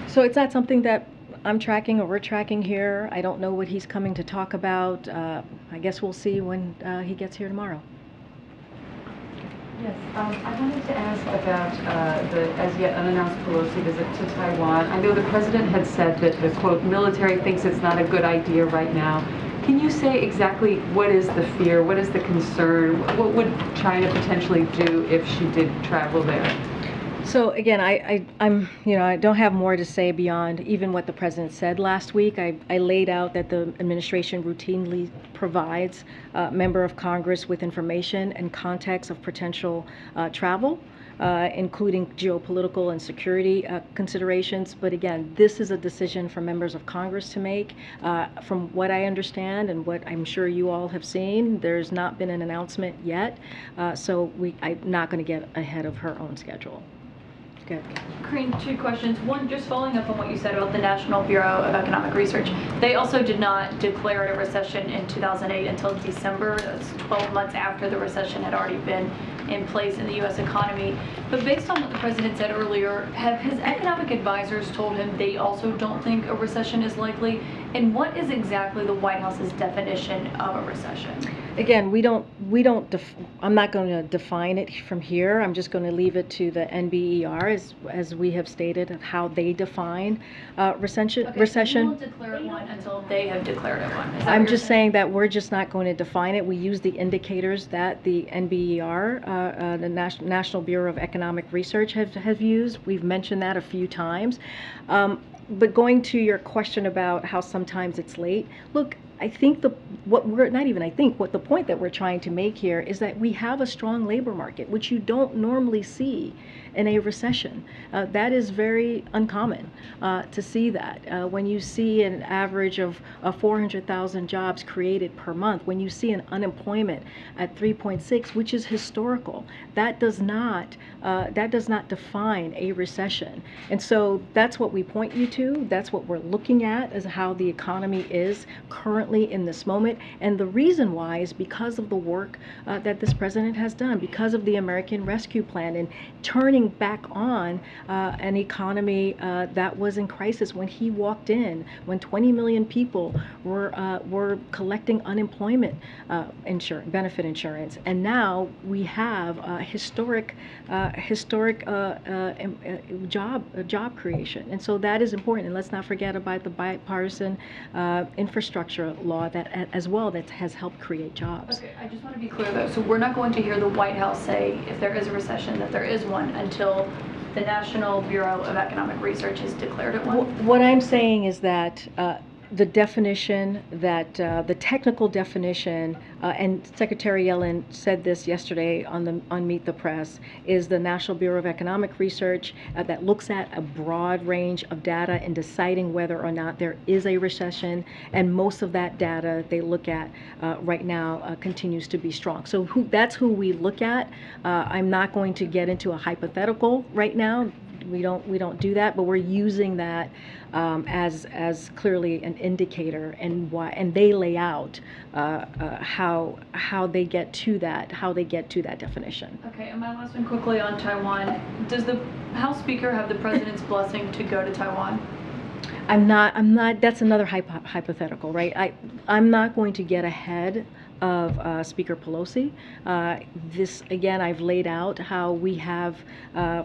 So it's not something that I'm tracking or we're tracking here. I don't know what he's coming to talk about. I guess we'll see when he gets here tomorrow. Yes, I wanted to ask about the as yet unannounced Pelosi visit to Taiwan. I know the president had said that the, quote, military thinks it's not a good idea right now. Can you say exactly what is the fear, what is the concern? What would China potentially do if she did travel there? So again, I don't have more to say beyond even what the president said last week. I laid out that the administration routinely provides a member of Congress with information and context of potential travel, including geopolitical and security considerations. But again, this is a decision for members of Congress to make. From what I understand and what I'm sure you all have seen, there's not been an announcement yet. So I'm not going to get ahead of her own schedule. Good. Karine, 2 questions. One, just following up on what you said about the National Bureau of Economic Research. They also did not declare it a recession in 2008 until December. That's 12 months after the recession had already been in place in the U.S. economy. But based on what the president said earlier, have his economic advisors told him they also don't think a recession is likely? And what is exactly the White House's definition of a recession? Again, I'm not going to define it from here. I'm just going to leave it to the NBER, as we have stated, of how they define recession. Okay, so you won't declare it one until they have declared it one. I'm just saying that we're just not going to define it. We use the indicators that the NBER, the National Bureau of Economic Research, have used. We've mentioned that a few times. But going to your question about how sometimes it's late, look, I think what the point that we're trying to make here is that we have a strong labor market, which you don't normally see in a recession. That is very uncommon to see that. When you see an average of 400,000 jobs created per month, when you see an unemployment at 3.6, which is historical, that does not define a recession. And so that's what we point you to. That's what we're looking at, as how the economy is currently in this moment. And the reason why is because of the work that this president has done, because of the American Rescue Plan and turning back on an economy that was in crisis when he walked in, when 20 million people were collecting unemployment benefit insurance. And now we have historic job creation. And so that is important. And let's not forget about the bipartisan infrastructure law that as well that has helped create jobs. Okay, I just want to be clear though. So we're not going to hear the White House say if there is a recession that there is one until the National Bureau of Economic Research has declared it one? What I'm saying is that the definition that the technical definition, and Secretary Yellen said this yesterday on Meet the Press, is the National Bureau of Economic Research that looks at a broad range of data in deciding whether or not there is a recession, and most of that data they look at right now continues to be strong. So that's who we look at. I'm not going to get into a hypothetical right now. We don't do that, but we're using that as clearly an indicator, and why, and they lay out how they get to that definition. Okay, and my last one quickly on Taiwan. Does the House Speaker have the President's blessing to go to Taiwan? I'm not, that's another hypothetical, right? I'm not going to get ahead of Speaker Pelosi. This, again, I've laid out how we have,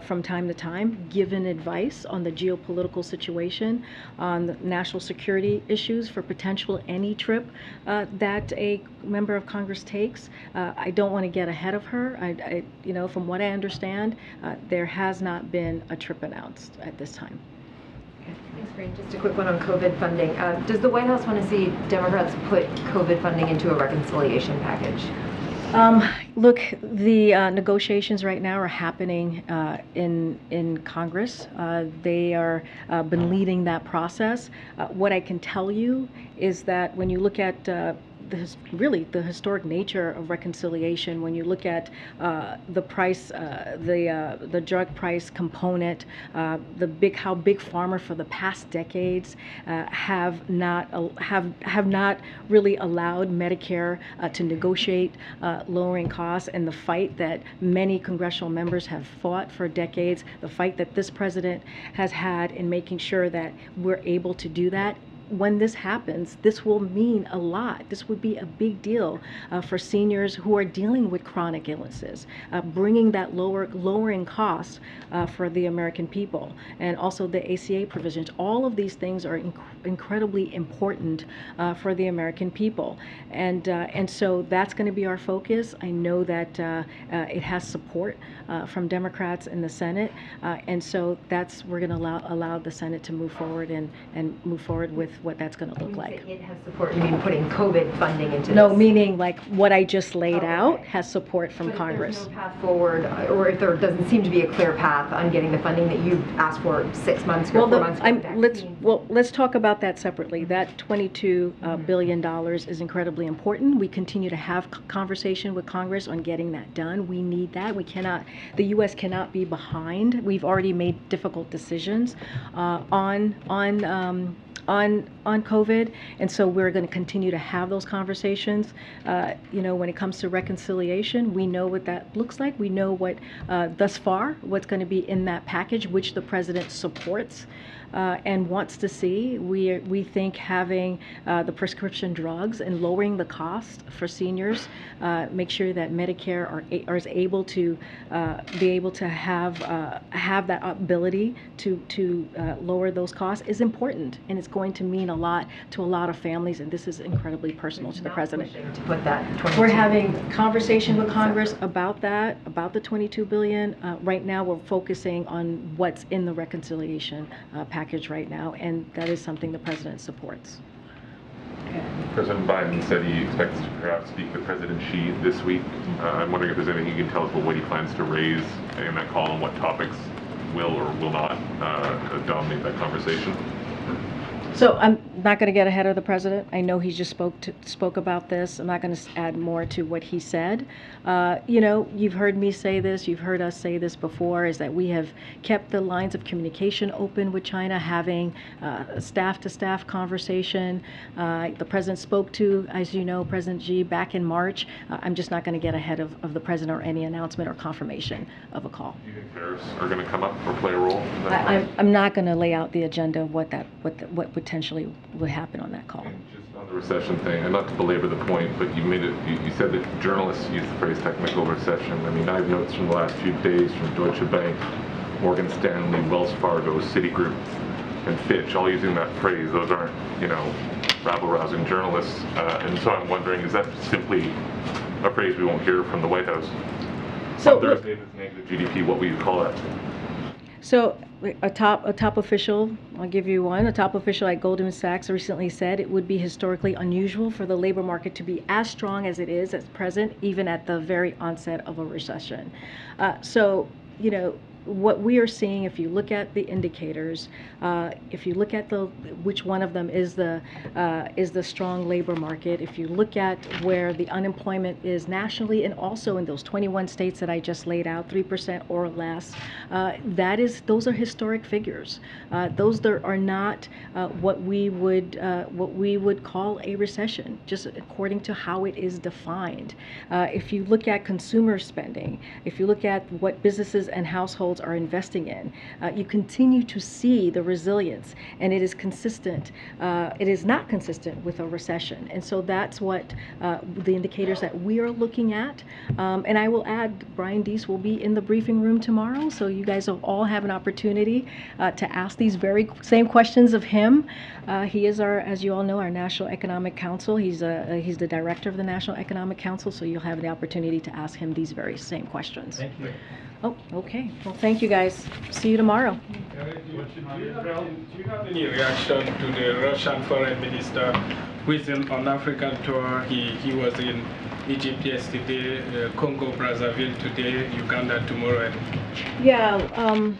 from time to time, given advice on the geopolitical situation, on the national security issues for potential any trip that a member of Congress takes. I don't want to get ahead of her. From what I understand, there has not been a trip announced at this time. Thanks, Karine. Just a quick one on COVID funding. Does the White House want to see Democrats put COVID funding into a reconciliation package? Look, the negotiations right now are happening in Congress. They are been leading that process. What I can tell you is that when you look at the historic nature of reconciliation, when you look at the price, the drug price component, how big pharma for the past decades have not really allowed Medicare to negotiate lowering costs, and the fight that many congressional members have fought for decades, the fight that this president has had in making sure that we're able to do that. When this happens, this will mean a lot. This would be a big deal for seniors who are dealing with chronic illnesses, bringing that lowering cost for the American people, and also the ACA provisions. All of these things are incredibly important for the American people, and so that's going to be our focus. I know that it has support from Democrats in the Senate, and so we're going to allow the Senate to move forward and move forward with what that's going to look like. It has support. You mean putting COVID funding into this? No, meaning like what I just laid out has support from Congress. If there's no path forward, or if there doesn't seem to be a clear path on getting the funding that you've asked for 6 months ago, 4 months ago. Let's talk about that separately. That $22 billion is incredibly important. We continue to have conversation with Congress on getting that done. We need that. We cannot. The U.S. cannot be behind. We've already made difficult decisions on COVID, and so we're going to continue to have those conversations. When it comes to reconciliation, we know what that looks like. We know what, thus far, what's going to be in that package, which the president supports and wants to see. We think having the prescription drugs and lowering the cost for seniors, make sure that Medicare is able to be able to have that ability to lower those costs is important, and it's going to mean a lot to a lot of families, and this is incredibly personal to the president. To put that 22 We're having conversation with Congress about that, about the $22 billion. Right now, we're focusing on what's in the reconciliation package right now, and that is something the president supports. President Biden said he expects to perhaps speak with President Xi this week. I'm wondering if there's anything you can tell us about what he plans to raise in that call and what topics will or will not dominate that conversation. So I'm not going to get ahead of the president. I know he just spoke about this. I'm not going to add more to what he said. You've heard me say this. You've heard us say this before, is that we have kept the lines of communication open with China, having staff-to-staff conversation. The president spoke to, as you know, President Xi back in March. I'm just not going to get ahead of the president or any announcement or confirmation of a call. Do you think tariffs are going to come up or play a role? I'm not going to lay out the agenda of what potentially would happen on that call. And just on the recession thing, and not to belabor the point, but you said that journalists use the phrase technical recession. I mean, I have notes from the last few days from Deutsche Bank, Morgan Stanley, Wells Fargo, Citigroup, and Fitch, all using that phrase. Those aren't, rabble-rousing journalists. And so I'm wondering, is that simply a phrase we won't hear from the White House? So on Thursday, if it's negative GDP, what will you call that? So a top official, I'll give you one, a top official at Goldman Sachs recently said it would be historically unusual for the labor market to be as strong as it is at present, even at the very onset of a recession. So, you know, what we are seeing, if you look at the indicators, if you look at which one of them is the strong labor market, if you look at where the unemployment is nationally and also in those 21 states that I just laid out, 3% or less, those are historic figures. Those there are not what we would call a recession, just according to how it is defined. If you look at consumer spending, if you look at what businesses and households are investing in, you continue to see the resilience, and it is consistent. It is not consistent with a recession, and so that's what the indicators that we are looking at. And I will add, Brian Deese will be in the briefing room tomorrow, so you guys will all have an opportunity to ask these very same questions of him. He is as you all know, our National Economic Council. He's the director of the National Economic Council, so you'll have the opportunity to ask him these very same questions. Thank you. Oh, okay. Well, thank you guys. See you tomorrow. Do you have any reaction to the Russian foreign minister who is on African tour? He was in Egypt yesterday, Congo, Brazzaville today, Uganda tomorrow. Yeah,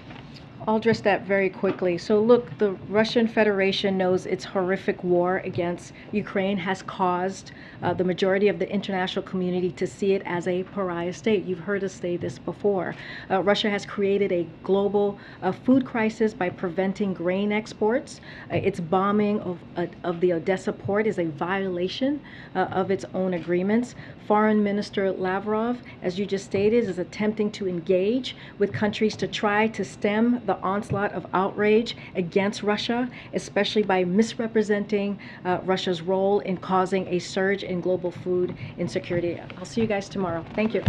I'll address that very quickly. So look, the Russian Federation knows its horrific war against Ukraine has caused the majority of the international community to see it as a pariah state. You've heard us say this before. Russia has created a global food crisis by preventing grain exports. Its bombing of the Odessa port is a violation of its own agreements. Foreign Minister Lavrov, as you just stated, is attempting to engage with countries to try to stem the onslaught of outrage against Russia, especially by misrepresenting Russia's role in causing a surge in global food insecurity. I'll see you guys tomorrow. Thank you.